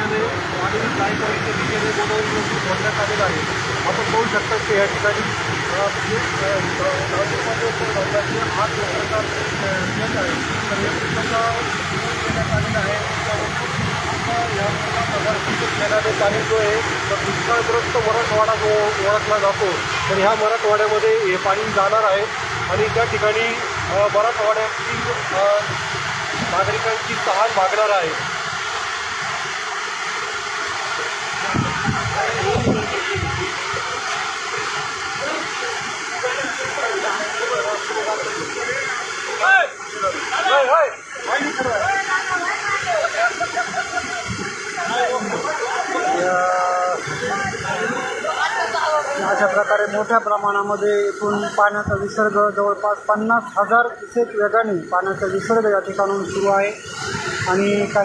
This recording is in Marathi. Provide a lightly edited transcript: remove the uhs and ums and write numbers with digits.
पाण्याने पाणी जायपर्यंत दिशेने गोदावरी सोडण्यात आलेलं आहे. आपण पाहू शकता की या ठिकाणी नाशिकमध्ये धरणाचे 8 प्रकार येत आहे. तर हे पुस्तका देण्यात आलेलं आहे. आता या येणारे पाणी जो आहे तर दुष्काळग्रस्त मराठवाडा जो ओळखला जातो, तर ह्या मराठवाड्यामध्ये हे पाणी जाणार आहे आणि त्या ठिकाणी मराठवाड्यातील नागरिकांची तहान भागणार आहे. अशा प्रकारे मोठ्या प्रमाणामध्ये एकूण पाण्याचा विसर्ग जवळपास 50,000 क्युसेक वेगाने पाण्याचा विसर्ग या ठिकाणून सुरू आहे आणि काही